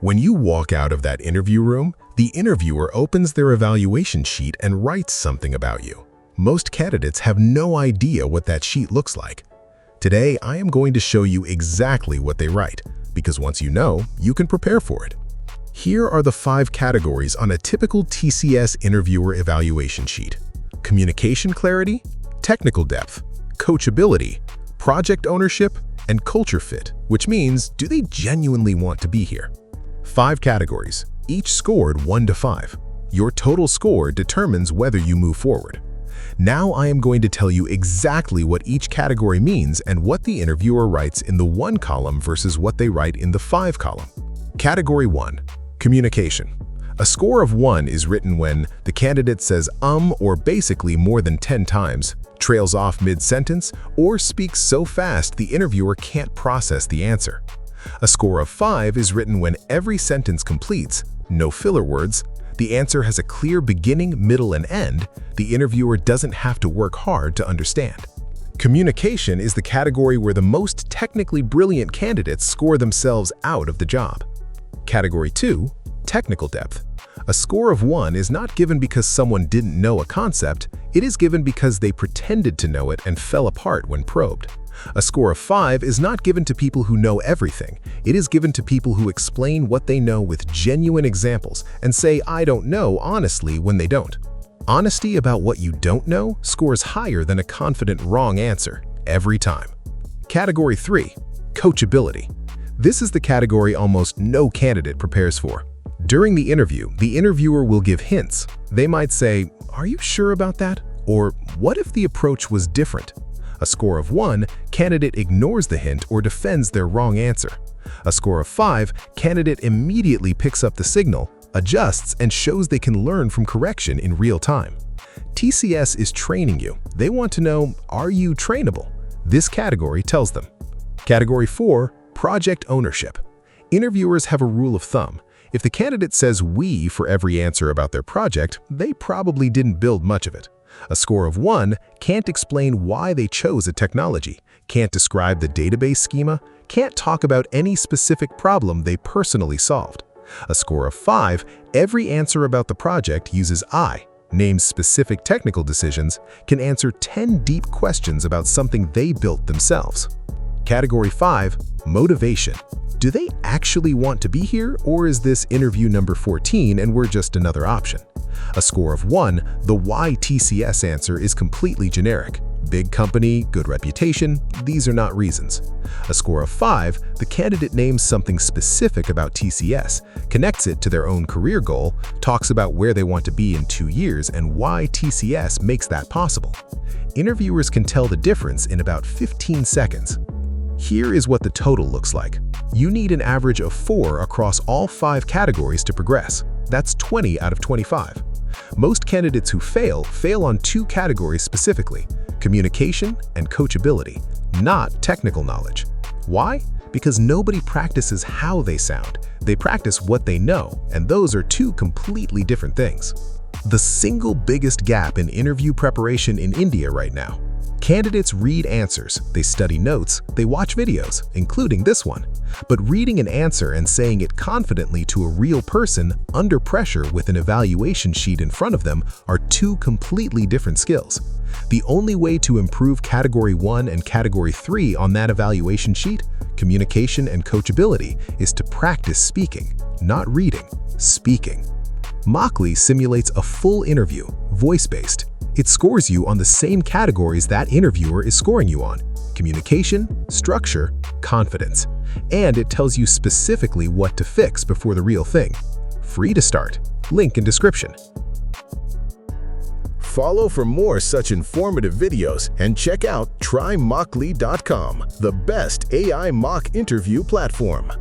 When you walk out of that interview room, the interviewer opens their evaluation sheet and writes something about you. Most candidates have no idea what that sheet looks like. Today, I am going to show you exactly what they write, because once you know, you can prepare for it. Here are the 5 categories on a typical TCS interviewer evaluation sheet: communication clarity, technical depth, coachability, project ownership, and culture fit, which means, do they genuinely want to be here? 5 categories, each scored 1 to 5. Your total score determines whether you move forward. Now I am going to tell you exactly what each category means and what the interviewer writes in the 1 column versus what they write in the 5 column. Category 1. Communication. A score of 1 is written when the candidate says or basically more than 10 times, trails off mid-sentence, or speaks so fast the interviewer can't process the answer. A score of 5 is written when every sentence completes, no filler words, the answer has a clear beginning, middle, and end, the interviewer doesn't have to work hard to understand. Communication is the category where the most technically brilliant candidates score themselves out of the job. Category 2. Technical depth. A score of 1 is not given because someone didn't know a concept, it is given because they pretended to know it and fell apart when probed. A score of 5 is not given to people who know everything, it is given to people who explain what they know with genuine examples and say "I don't know" honestly when they don't. Honesty about what you don't know scores higher than a confident wrong answer, every time. Category 3. Coachability. This is the category almost no candidate prepares for. During the interview, the interviewer will give hints. They might say, "Are you sure about that?" Or "What if the approach was different?" A score of 1, candidate ignores the hint or defends their wrong answer. A score of 5, candidate immediately picks up the signal, adjusts, and shows they can learn from correction in real time. TCS is training you. They want to know, are you trainable? This category tells them. Category 4, project ownership. Interviewers have a rule of thumb. If the candidate says "we" for every answer about their project, they probably didn't build much of it. A score of 1 can't explain why they chose a technology, can't describe the database schema, can't talk about any specific problem they personally solved. A score of 5, every answer about the project uses "I", names specific technical decisions, can answer 10 deep questions about something they built themselves. Category 5, motivation. Do they actually want to be here, or is this interview number 14 and we're just another option? A score of 1, the why TCS answer is completely generic. Big company, good reputation, these are not reasons. A score of 5, the candidate names something specific about TCS, connects it to their own career goal, talks about where they want to be in 2 years and why TCS makes that possible. Interviewers can tell the difference in about 15 seconds. Here is what the total looks like. You need an average of 4 across all 5 categories to progress. That's 20 out of 25. Most candidates who fail on 2 categories specifically: communication and coachability, not technical knowledge. Why? Because nobody practices how they sound. They practice what they know, and those are 2 completely different things. The single biggest gap in interview preparation in India right now. Candidates read answers, they study notes, they watch videos, including this one. But reading an answer and saying it confidently to a real person under pressure with an evaluation sheet in front of them are 2 completely different skills. The only way to improve Category 1 and Category 3 on that evaluation sheet, communication and coachability, is to practice speaking, not reading, speaking. Mockly simulates a full interview, voice-based. It scores you on the same categories that interviewer is scoring you on: communication, structure, confidence. And it tells you specifically what to fix before the real thing. Free to start. Link in description. Follow for more such informative videos and check out TryMockly.com, the best AI mock interview platform.